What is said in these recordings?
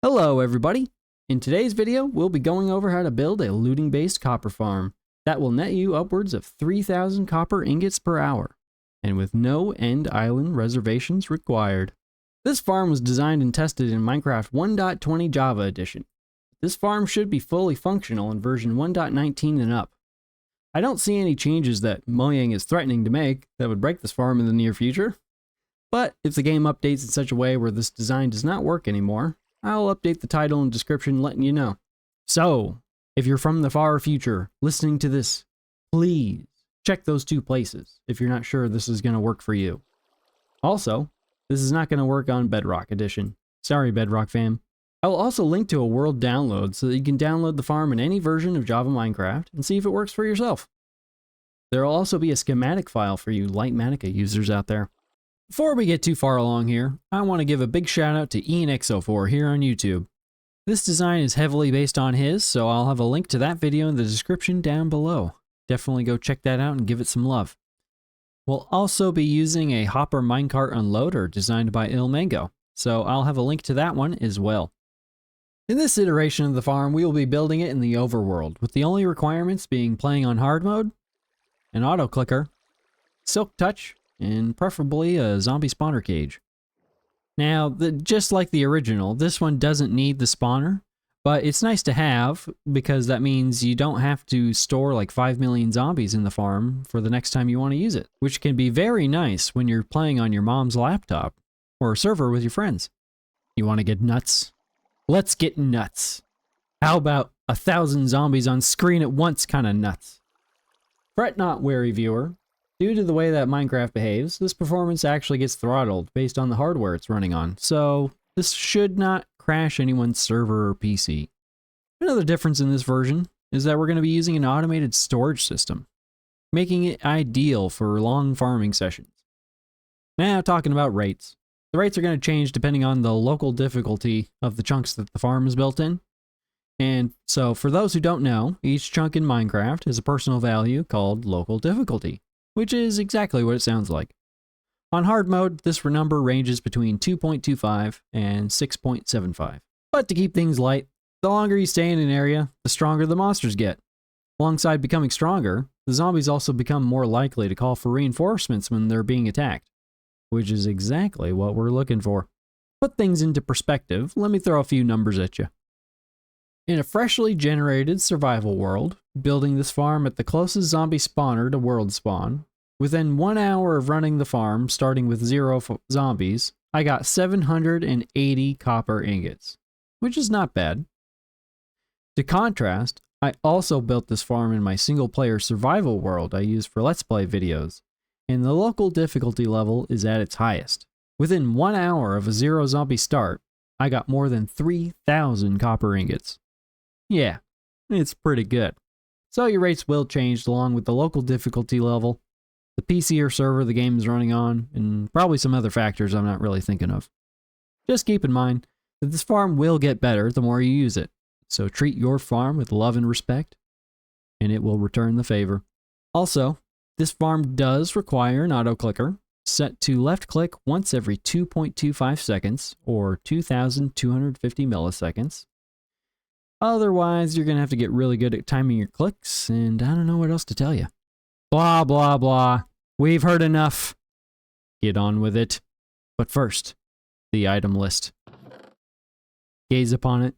Hello everybody! In today's video, we'll be going over how to build a looting-based copper farm that will net you upwards of 3,000 copper ingots per hour, and with no end island reservations required. This farm was designed and tested in Minecraft 1.20 Java Edition. This farm should be fully functional in version 1.19 and up. I don't see any changes that Mojang is threatening to make that would break this farm in the near future, but if the game updates in such a way where this design does not work anymore, I'll update the title and description letting you know. So, if you're from the far future listening to this, please check those two places if you're not sure this is going to work for you. Also, this is not going to work on Bedrock Edition. Sorry, Bedrock fam. I will also link to a world download so that you can download the farm in any version of Java Minecraft and see if it works for yourself. There will also be a schematic file for you Lightmatica users out there. Before we get too far along here, I want to give a big shout out to IanX04 here on YouTube. This design is heavily based on his, so I'll have a link to that video in the description down below. Definitely go check that out and give it some love. We'll also be using a hopper minecart unloader designed by Ilmango, so I'll have a link to that one as well. In this iteration of the farm, we will be building it in the overworld, with the only requirements being playing on hard mode, an auto clicker, silk touch, and preferably a zombie spawner cage. Now, just like the original, this one doesn't need the spawner, but it's nice to have because that means you don't have to store like 5 million zombies in the farm for the next time you want to use it, which can be very nice when you're playing on your mom's laptop or a server with your friends. You want to get nuts? Let's get nuts. How about 1,000 zombies on screen at once kind of nuts? Fret not, wary viewer. Due to the way that Minecraft behaves, this performance actually gets throttled based on the hardware it's running on, so this should not crash anyone's server or PC. Another difference in this version is that we're going to be using an automated storage system, making it ideal for long farming sessions. Now, talking about rates. The rates are going to change depending on the local difficulty of the chunks that the farm is built in. And so, for those who don't know, each chunk in Minecraft has a personal value called local difficulty, which is exactly what it sounds like. On hard mode, this number ranges between 2.25 and 6.75. But to keep things light, the longer you stay in an area, the stronger the monsters get. Alongside becoming stronger, the zombies also become more likely to call for reinforcements when they're being attacked, which is exactly what we're looking for. Put things into perspective, let me throw a few numbers at you. In a freshly generated survival world, building this farm at the closest zombie spawner to world spawn, within 1 hour of running the farm, starting with 0 zombies, I got 780 copper ingots, which is not bad. To contrast, I also built this farm in my single-player survival world I use for Let's Play videos, and the local difficulty level is at its highest. Within 1 hour of a 0 zombie start, I got more than 3,000 copper ingots. Yeah, it's pretty good. So your rates will change along with the local difficulty level, the PC or server the game is running on, and probably some other factors I'm not really thinking of. Just keep in mind that this farm will get better the more you use it, so treat your farm with love and respect, and it will return the favor. Also, this farm does require an auto clicker, set to left click once every 2.25 seconds, or 2,250 milliseconds. Otherwise, you're going to have to get really good at timing your clicks, and I don't know what else to tell you. Blah, blah, blah. We've heard enough. Get on with it. But first, the item list. Gaze upon it.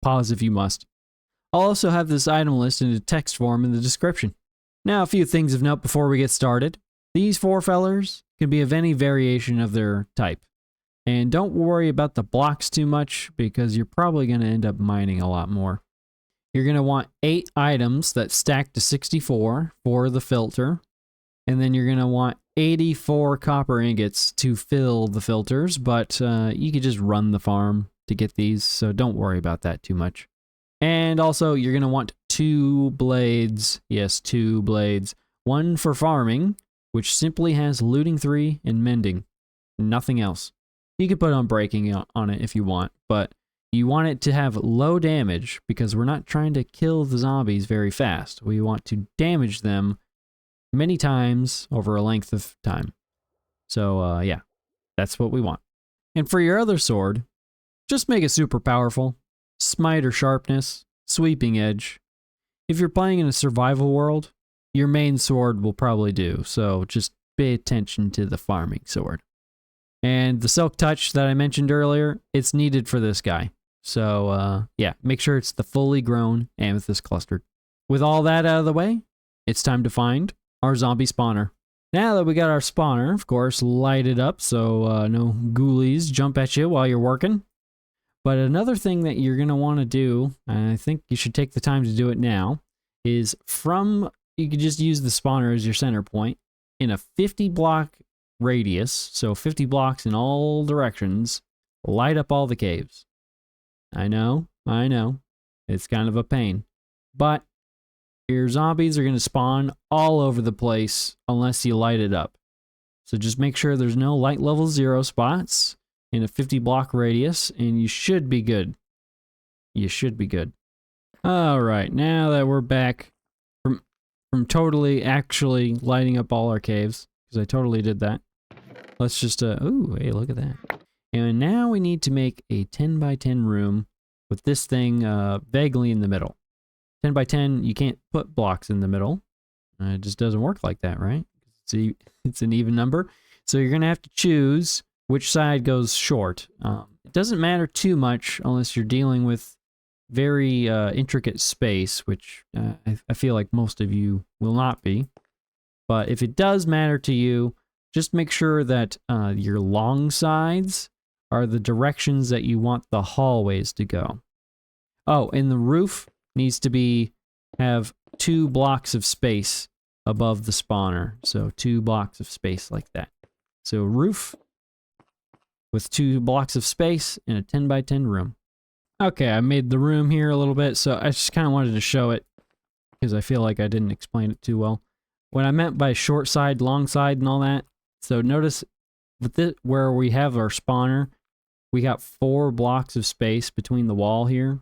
Pause if you must. I'll also have this item list in a text form in the description. Now, a few things of note before we get started. These 4 fellers can be of any variation of their type. And don't worry about the blocks too much, because you're probably going to end up mining a lot more. You're going to want 8 items that stack to 64 for the filter. And then you're going to want 84 copper ingots to fill the filters, but you could just run the farm to get these, so don't worry about that too much. And also, you're going to want 2 blades. Yes, 2 blades. One for farming, which simply has looting 3 and mending. Nothing else. You could put on breaking on it if you want, but you want it to have low damage because we're not trying to kill the zombies very fast. We want to damage them many times over a length of time. So, yeah, that's what we want. And for your other sword, Just make it super powerful. Smite or sharpness, sweeping edge. If you're playing in a survival world, your main sword will probably do, so just pay attention to the farming sword. And the silk touch that I mentioned earlier, it's needed for this guy. So yeah, make sure it's the fully grown Amethyst Cluster. With all that out of the way, it's time to find our zombie spawner. Now that we got our spawner, of course, light it up so no ghoulies jump at you while you're working. But another thing that you're going to want to do, and I think you should take the time to do it now, is you could just use the spawner as your center point in a 50 block radius, so 50 blocks in all directions, light up all the caves. I know, it's kind of a pain, but your zombies are going to spawn all over the place unless you light it up. So just make sure there's no light level 0 spots in a 50 block radius, and you should be good. You should be good. Alright, now that we're back from totally actually lighting up all our caves, because I totally did that. Let's just, ooh, hey, look at that. And now we need to make a 10 by 10 room with this thing vaguely in the middle. 10 by 10, you can't put blocks in the middle. It just doesn't work like that, right? See, it's an even number. So you're going to have to choose which side goes short. It doesn't matter too much unless you're dealing with very intricate space, which I feel like most of you will not be. But if it does matter to you, just make sure that your long sides are the directions that you want the hallways to go. Oh, and the roof needs to have 2 blocks of space above the spawner. So 2 blocks of space like that. So roof with 2 blocks of space in a 10 by 10 room. Okay, I made the room here a little bit, so I just kind of wanted to show it because I feel like I didn't explain it too well. What I meant by short side, long side, and all that. So notice with this, where we have our spawner, we got 4 blocks of space between the wall here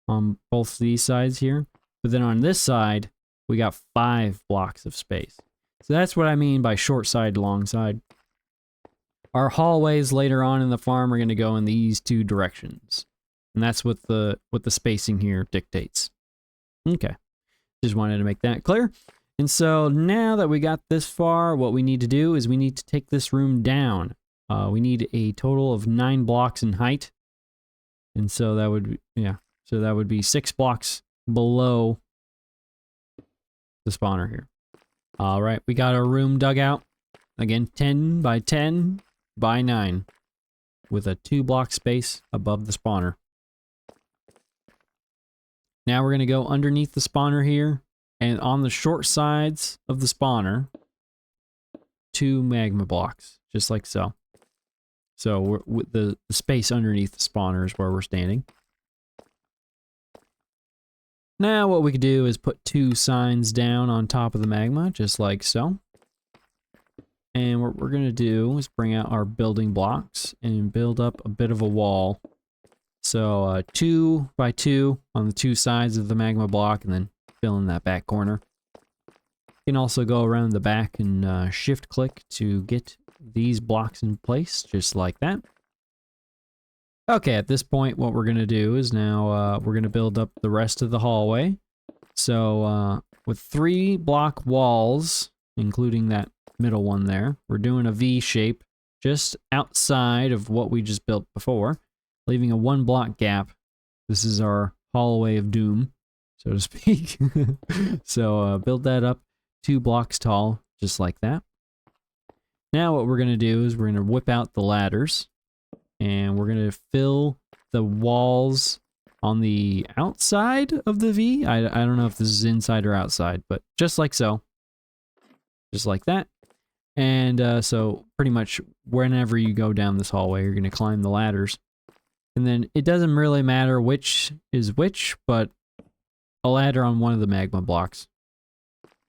on both these sides here. But then on this side, we got 5 blocks of space. So that's what I mean by short side, long side. Our hallways later on in the farm are going to go in these 2 directions. And that's what the spacing here dictates. Okay. Just wanted to make that clear. And so now that we got this far, what we need to do is we need to take this room down. We need a total of 9 blocks in height. And so that would be, yeah. So that would be 6 blocks below the spawner here. All right, we got our room dug out. Again, 10 by 10 by 9 with a 2 block space above the spawner. Now we're going to go underneath the spawner here, and on the short sides of the spawner, 2 magma blocks, just like so. So with the space underneath the spawner is where we're standing. Now what we could do is put 2 signs down on top of the magma, just like so. And what we're going to do is bring out our building blocks and build up a bit of a wall. So 2 by 2 on the 2 sides of the magma block, and then fill in that back corner. You can also go around the back and shift click to get these blocks in place, just like that. Okay, at this point, what we're going to do is now we're going to build up the rest of the hallway. So with 3 block walls, including that middle one there, we're doing a V shape just outside of what we just built before, leaving a 1 block gap. This is our hallway of doom, so to speak. So build that up 2 blocks tall, just like that. Now what we're going to do is we're going to whip out the ladders, and we're going to fill the walls on the outside of the V. I don't know if this is inside or outside, but just like so. Just like that. And so pretty much whenever you go down this hallway, you're going to climb the ladders. And then it doesn't really matter which is which, but a ladder on one of the magma blocks.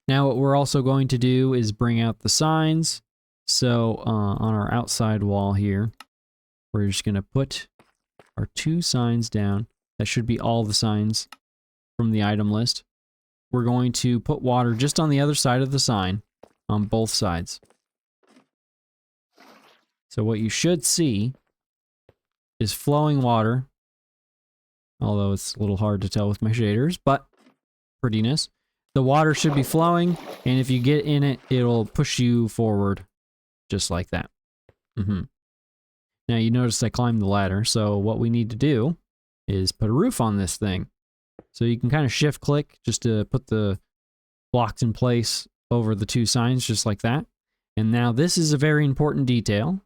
Now what we're also going to do is bring out the signs. So on our outside wall here, we're just going to put our 2 signs down. That should be all the signs from the item list. We're going to put water just on the other side of the sign, on both sides. So what you should see is flowing water. Although it's a little hard to tell with my shaders, but prettiness. The water should be flowing, and if you get in it, it'll push you forward just like that. Now you notice I climbed the ladder, so what we need to do is put a roof on this thing. So you can kind of shift click just to put the blocks in place over the two signs just like that. And now this is a very important detail.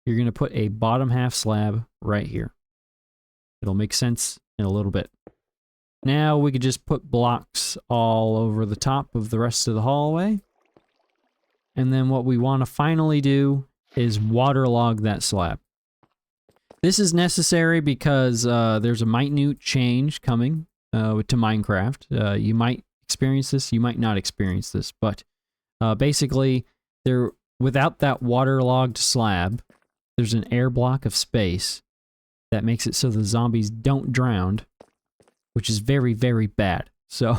You're going to put a bottom half slab right here. It'll make sense in a little bit. Now we could just put blocks all over the top of the rest of the hallway. And then what we want to finally do is waterlog that slab. This is necessary because there's a minute change coming to Minecraft. You might experience this, you might not experience this, but basically, without that waterlogged slab, there's an air block of space that makes it so the zombies don't drown, which is very, very bad. So,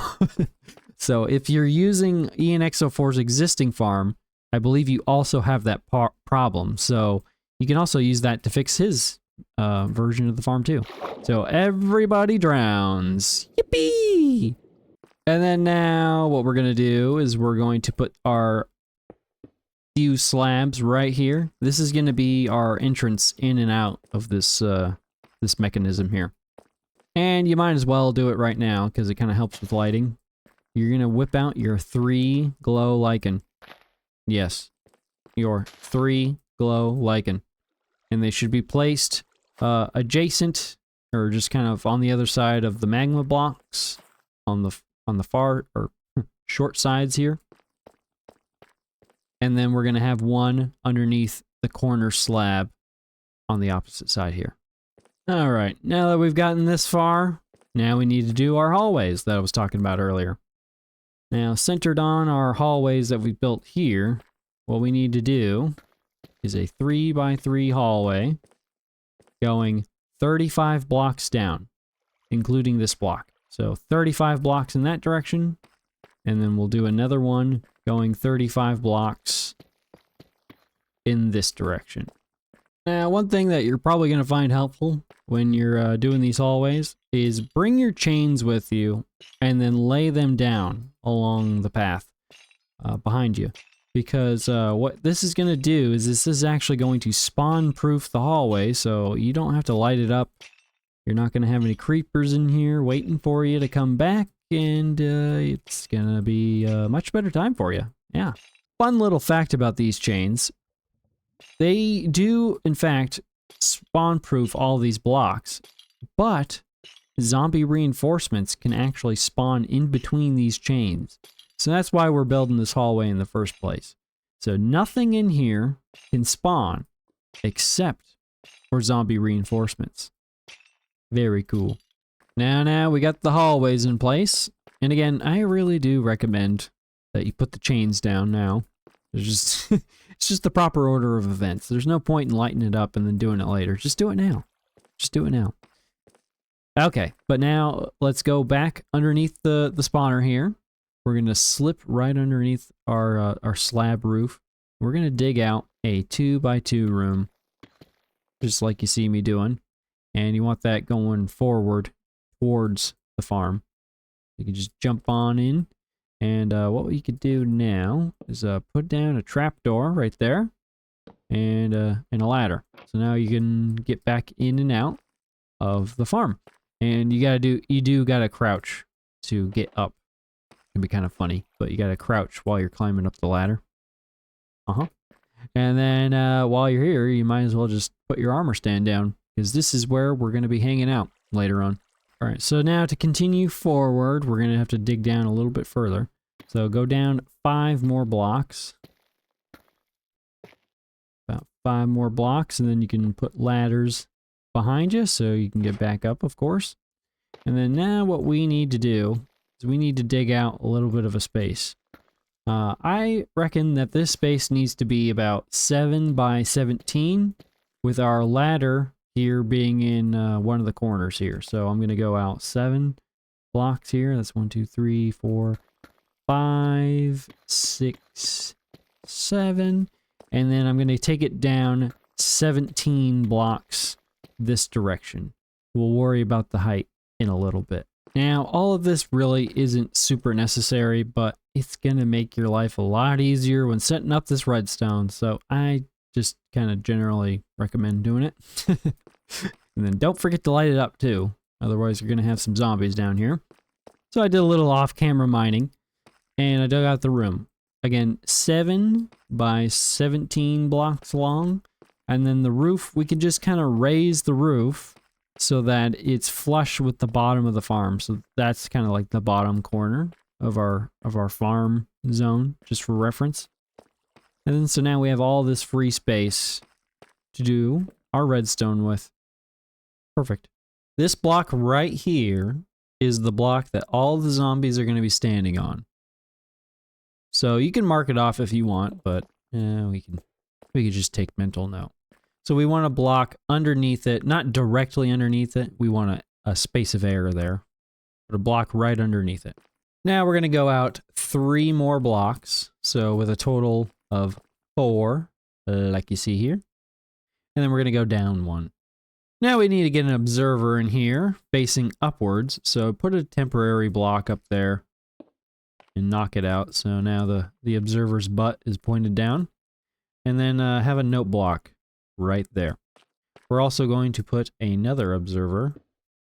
so if you're using ENX04's existing farm, I believe you also have that problem. So you can also use that to fix his version of the farm too. So everybody drowns. Yippee! And then now what we're going to do is we're going to put our few slabs right here. This is going to be our entrance in and out of this this mechanism here. And you might as well do it right now because it kind of helps with lighting. You're going to whip out your 3 glow lichen. Yes, your 3 glow lichen. And they should be placed adjacent or just kind of on the other side of the magma blocks on the far or short sides here. And then we're going to have one underneath the corner slab on the opposite side here. All right, now that we've gotten this far, now we need to do our hallways that I was talking about earlier. Now, centered on our hallways that we built here, what we need to do is a 3x3 hallway going 35 blocks down, including this block. So 35 blocks in that direction, and then we'll do another one going 35 blocks in this direction. Now, one thing that you're probably going to find helpful when you're doing these hallways is bring your chains with you and then lay them down along the path behind you. Because what this is going to do is this is actually going to spawn-proof the hallway, so you don't have to light it up. You're not going to have any creepers in here waiting for you to come back, and it's going to be a much better time for you. Yeah. Fun little fact about these chains. They do, in fact, spawn-proof all these blocks, but zombie reinforcements can actually spawn in between these chains. So that's why we're building this hallway in the first place. So nothing in here can spawn except for zombie reinforcements. Very cool. Now we got the hallways in place. And again, I really do recommend that you put the chains down now. There's just it's just the proper order of events. There's no point in lighting it up and then doing it later. Just do it now. Just do it now. Okay, but now let's go back underneath the spawner here. We're going to slip right underneath our slab roof. We're going to dig out a 2x2 room, just like you see me doing. And you want that going forward towards the farm. You can just jump on in. And what we could do now is put down a trapdoor right there and a ladder. So now you can get back in and out of the farm. And you do gotta crouch to get up. It can be kind of funny, but you gotta crouch while you're climbing up the ladder. And then while you're here, you might as well just put your armor stand down, because this is where we're gonna be hanging out later on. All right, so now to continue forward, we're gonna have to dig down a little bit further. So go down 5 more blocks. About 5 more blocks, and then you can put ladders behind you so you can get back up, of course. And then now what we need to do is we need to dig out a little bit of a space. I reckon that this space needs to be about 7 by 17, with our ladder here being in one of the corners here. So I'm going to go out 7 blocks here. That's 1, 2, 3, 4, 5, 6, 7. And then I'm going to take it down 17 blocks this direction. We'll worry about the height in a little bit. Now, all of this really isn't super necessary, but it's going to make your life a lot easier when setting up this redstone, so I just kind of generally recommend doing it. And then don't forget to light it up too, otherwise you're going to have some zombies down here. So I did a little off-camera mining, and I dug out the room. Again, 7 by 17 blocks long, and then the roof, we can just kind of raise the roof so that it's flush with the bottom of the farm. So that's kind of like the bottom corner of our farm zone, just for reference. And then so now we have all this free space to do our redstone with. Perfect. This block right here is the block that all the zombies are going to be standing on. So you can mark it off if you want, but we can just take mental note. So we want a block underneath it, not directly underneath it. We want a space of air there, but a block right underneath it. Now we're going to go out 3 more blocks, so with a total of 4, like you see here. And then we're going to go down 1. Now we need to get an observer in here facing upwards, so put a temporary block up there and knock it out. So now the observer's butt is pointed down. And then have a note block right there. We're also going to put another observer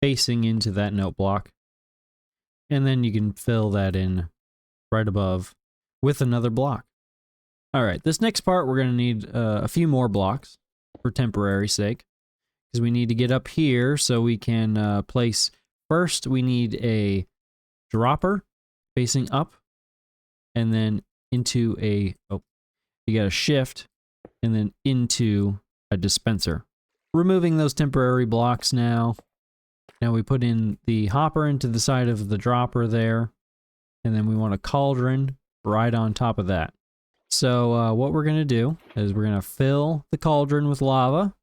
facing into that note block. And then you can fill that in right above with another block. All right, this next part we're going to need a few more blocks for temporary sake, because we need to get up here so we can place. First, we need a dropper facing up, and then into a, you got a shift, and then into a dispenser. Removing those temporary blocks now. Now we put in the hopper into the side of the dropper there, and then we want a cauldron right on top of that. So what we're going to do is we're going to fill the cauldron with lava,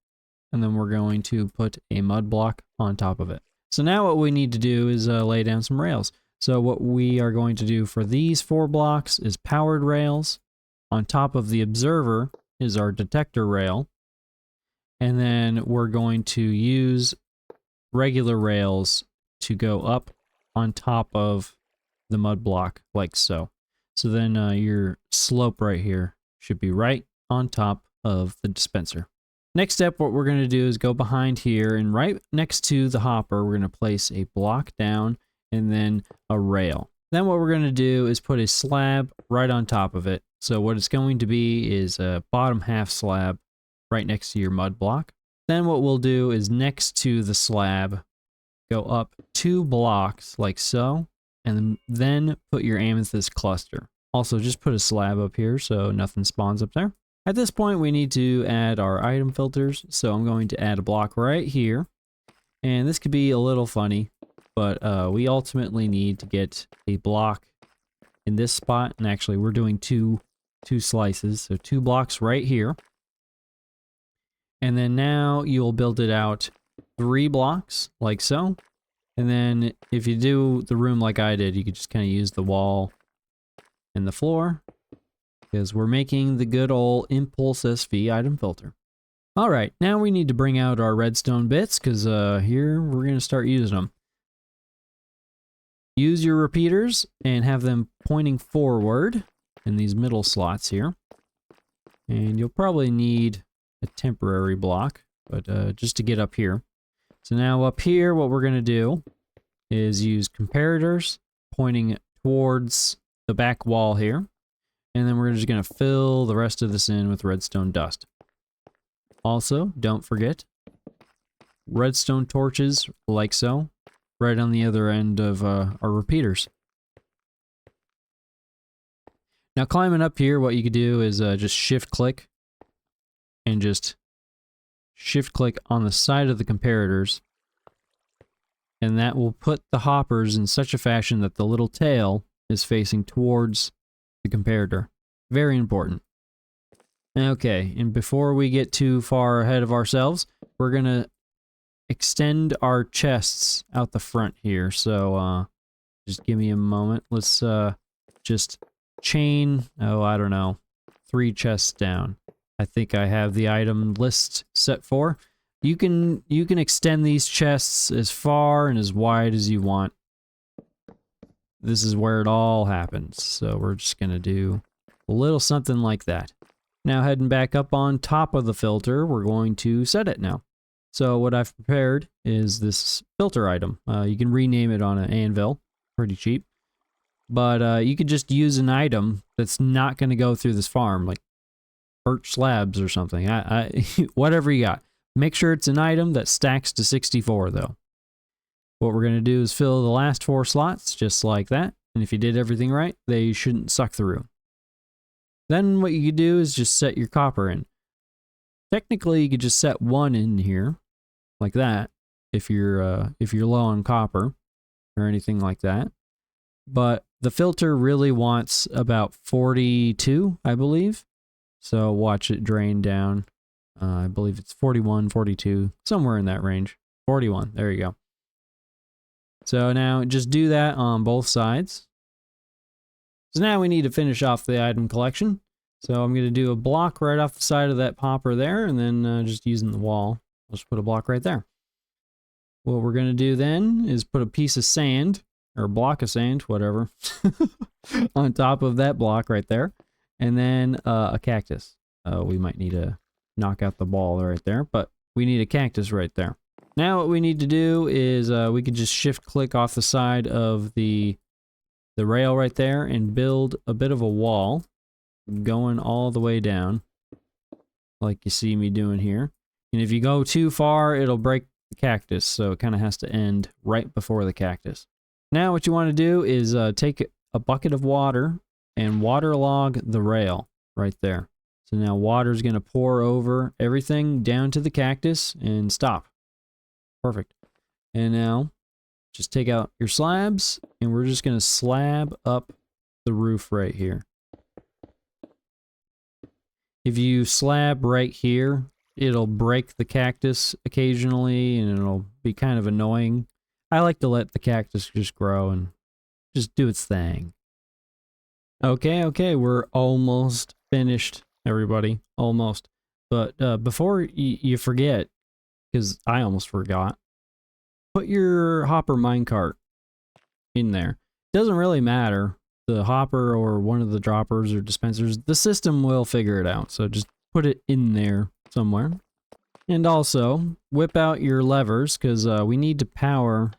and then we're going to put a mud block on top of it. So now what we need to do is lay down some rails. So what we are going to do for these 4 blocks is powered rails. On top of the observer is our detector rail. And then we're going to use regular rails to go up on top of the mud block, like so. So then your slope right here should be right on top of the dispenser. Next step, what we're going to do is go behind here, and right next to the hopper, we're going to place a block down and then a rail. Then what we're going to do is put a slab right on top of it. So what it's going to be is a bottom half slab right next to your mud block. Then what we'll do is next to the slab, go up 2 blocks like so, and then put your Amethyst Cluster. Also, just put a slab up here so nothing spawns up there. At this point, we need to add our item filters. So I'm going to add a block right here. And this could be a little funny, but we ultimately need to get a block in this spot. And actually, we're doing two slices, so 2 blocks right here. And then now you'll build it out 3 blocks, like so. And then if you do the room like I did, you could just kind of use the wall and the floor, because we're making the good old Impulse SV item filter. All right, now we need to bring out our redstone bits, because here we're going to start using them. Use your repeaters and have them pointing forward in these middle slots here. And you'll probably need a temporary block, but just to get up here. So now up here, what we're going to do is use comparators pointing towards the back wall here. And then we're just going to fill the rest of this in with redstone dust. Also, don't forget, redstone torches, like so, right on the other end of our repeaters. Now climbing up here, what you could do is just shift click and just shift click on the side of the comparators, and that will put the hoppers in such a fashion that the little tail is facing towards the comparator. Very important. Okay, and before we get too far ahead of ourselves, we're gonna extend our chests out the front here. So just give me a moment. Let's just chain, I don't know, 3 chests down. I think I have the item list set for. You can extend these chests as far and as wide as you want. This is where it all happens. So we're just gonna do a little something like that. Now heading back up on top of the filter, we're going to set it now. So what I've prepared is this filter item. You can rename it on an anvil, pretty cheap. But you could just use an item that's not going to go through this farm, like birch slabs or something. Whatever you got. Make sure it's an item that stacks to 64 though. What we're going to do is fill the last 4 slots just like that. And if you did everything right, they shouldn't suck through. Then what you could do is just set your copper in. Technically, you could just set 1 in here, like that, if you're low on copper or anything like that. But the filter really wants about 42, I believe. So watch it drain down. I believe it's 41, 42, somewhere in that range. 41, there you go. So now just do that on both sides. So now we need to finish off the item collection. So I'm going to do a block right off the side of that popper there, and then just using the wall, I'll just put a block right there. What we're going to do then is put a piece of sand, or a block of sand, whatever, on top of that block right there. And then a cactus. We might need to knock out the ball right there, but we need a cactus right there. Now what we need to do is we could just shift click off the side of the rail right there and build a bit of a wall going all the way down, like you see me doing here. And if you go too far, it'll break the cactus, so it kind of has to end right before the cactus. Now what you want to do is take a bucket of water and waterlog the rail right there. So now water's going to pour over everything down to the cactus and stop. Perfect. And now just take out your slabs, and we're just going to slab up the roof right here. If you slab right here, it'll break the cactus occasionally, and it'll be kind of annoying. I like to let the cactus just grow and just do its thing. Okay, we're almost finished, everybody. Almost. But before you forget, because I almost forgot, put your hopper minecart in there. Doesn't really matter, the hopper or one of the droppers or dispensers, the system will figure it out. So just put it in there somewhere. And also, whip out your levers, because we need to power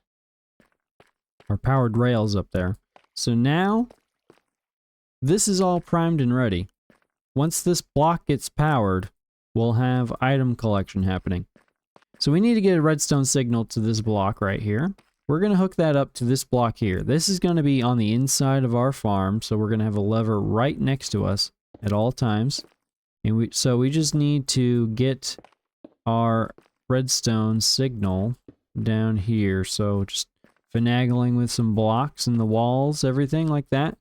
our powered rails up there. So now, this is all primed and ready. Once this block gets powered, we'll have item collection happening. So we need to get a redstone signal to this block right here. We're going to hook that up to this block here. This is going to be on the inside of our farm, so we're going to have a lever right next to us at all times. And so we just need to get our redstone signal down here. So just finagling with some blocks in the walls, everything like that.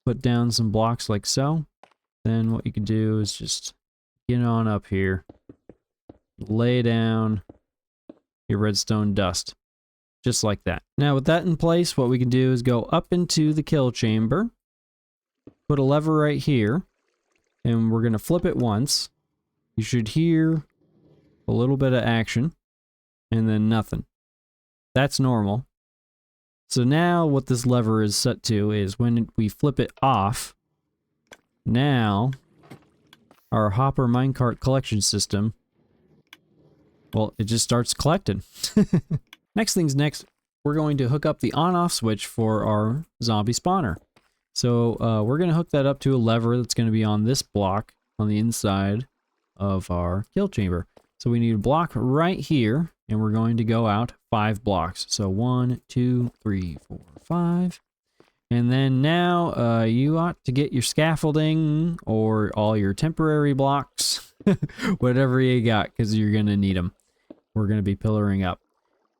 Put down some blocks like so. Then what you can do is just get on up here. Lay down your redstone dust. Just like that. Now with that in place, what we can do is go up into the kill chamber. Put a lever right here. And we're going to flip it once. You should hear a little bit of action. And then nothing. That's normal. So now what this lever is set to is when we flip it off, now our hopper minecart collection system, well, it just starts collecting. Next thing's next, we're going to hook up the on-off switch for our zombie spawner. So we're going to hook that up to a lever that's going to be on this block on the inside of our kill chamber. So we need a block right here, and we're going to go out 5 blocks. So 1, 2, 3, 4, 5. And then now you ought to get your scaffolding or all your temporary blocks, whatever you got, because you're going to need them. We're going to be pillaring up.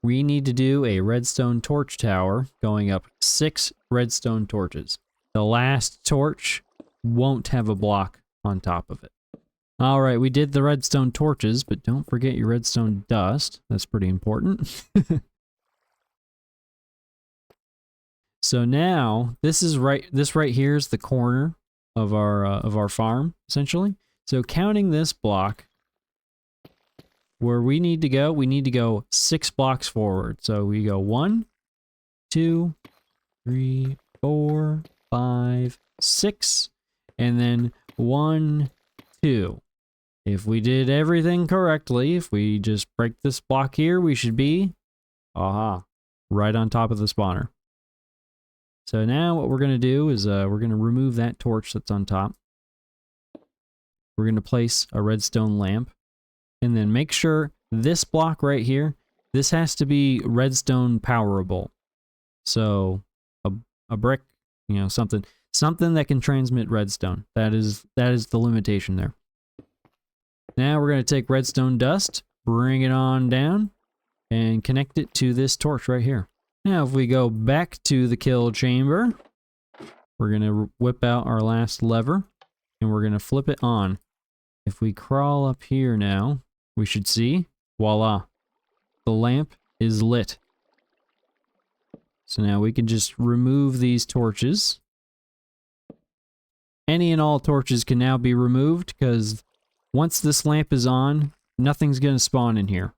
We need to do a redstone torch tower going up 6 redstone torches. The last torch won't have a block on top of it. Alright, we did the redstone torches, but don't forget your redstone dust. That's pretty important. So now, this right here is the corner of our farm, essentially. So counting this block, where we need to go 6 blocks forward. So we go 1, 2, 3, 4, 5, 6, and then 1, 2. If we did everything correctly, if we just break this block here, we should be, right on top of the spawner. So now what we're going to do is we're going to remove that torch that's on top. We're going to place a redstone lamp, and then make sure this block right here, this has to be redstone powerable. So a brick, you know, something that can transmit redstone. That is the limitation there. Now we're going to take redstone dust, bring it on down, and connect it to this torch right here. Now if we go back to the kill chamber, we're going to whip out our last lever, and we're going to flip it on. If we crawl up here now, we should see, voila, the lamp is lit. So now we can just remove these torches. Any and all torches can now be removed, because once this lamp is on, nothing's going to spawn in here.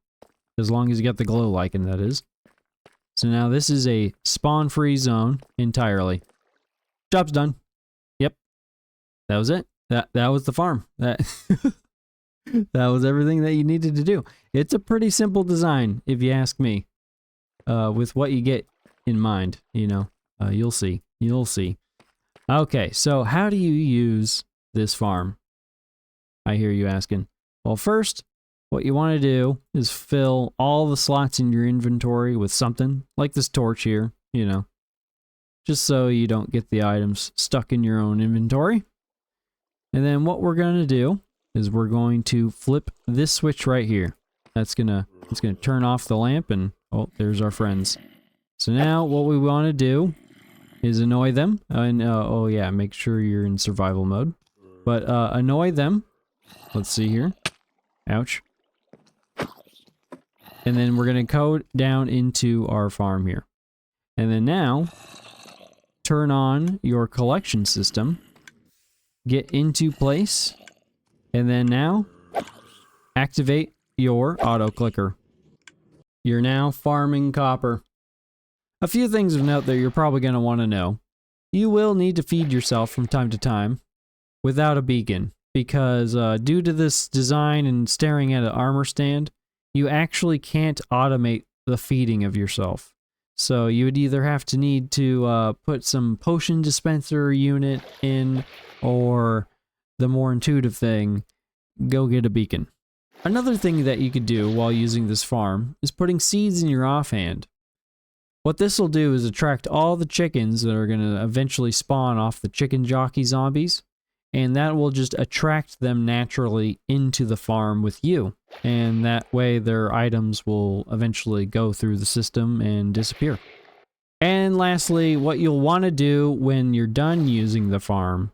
As long as you got the glow lichen, that is. So now this is a spawn-free zone entirely. Job's done. Yep. That was it. That was the farm. That was everything that you needed to do. It's a pretty simple design, if you ask me. With what you get in mind, you know. You'll see. You'll see. Okay, so how do you use this farm? I hear you asking. Well, first, what you want to do is fill all the slots in your inventory with something, like this torch here, you know. Just so you don't get the items stuck in your own inventory. And then what we're going to do is we're going to flip this switch right here. It's gonna turn off the lamp, and oh, there's our friends. So now what we want to do is annoy them, and oh yeah, make sure you're in survival mode. But annoy them. Let's see here. Ouch. And then we're going to go down into our farm here. And then now, turn on your collection system. Get into place. And then now, activate your auto clicker. You're now farming copper. A few things of note that you're probably going to want to know. You will need to feed yourself from time to time without a beacon, because due to this design and staring at an armor stand, you actually can't automate the feeding of yourself. So you would either have to need to put some potion dispenser unit in, or the more intuitive thing, go get a beacon. Another thing that you could do while using this farm is putting seeds in your offhand. What this will do is attract all the chickens that are going to eventually spawn off the chicken jockey zombies, and that will just attract them naturally into the farm with you. And that way their items will eventually go through the system and disappear. And lastly, what you'll want to do when you're done using the farm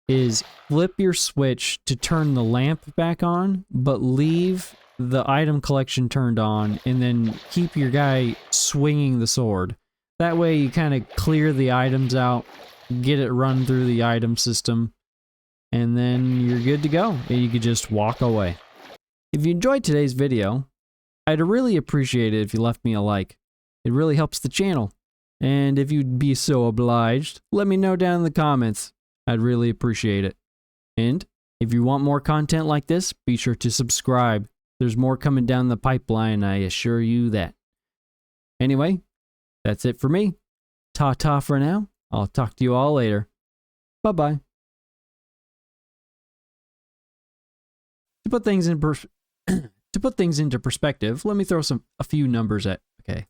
is flip your switch to turn the lamp back on, but leave the item collection turned on, and then keep your guy swinging the sword. That way you kind of clear the items out, get it run through the item system, and then you're good to go, and you can just walk away. If you enjoyed today's video, I'd really appreciate it if you left me a like. It really helps the channel. And if you'd be so obliged, let me know down in the comments. I'd really appreciate it. And if you want more content like this, be sure to subscribe. There's more coming down the pipeline, I assure you that. Anyway, that's it for me. Ta-ta for now. I'll talk to you all later. Bye-bye. To put things into perspective, let me throw a few numbers at. Okay.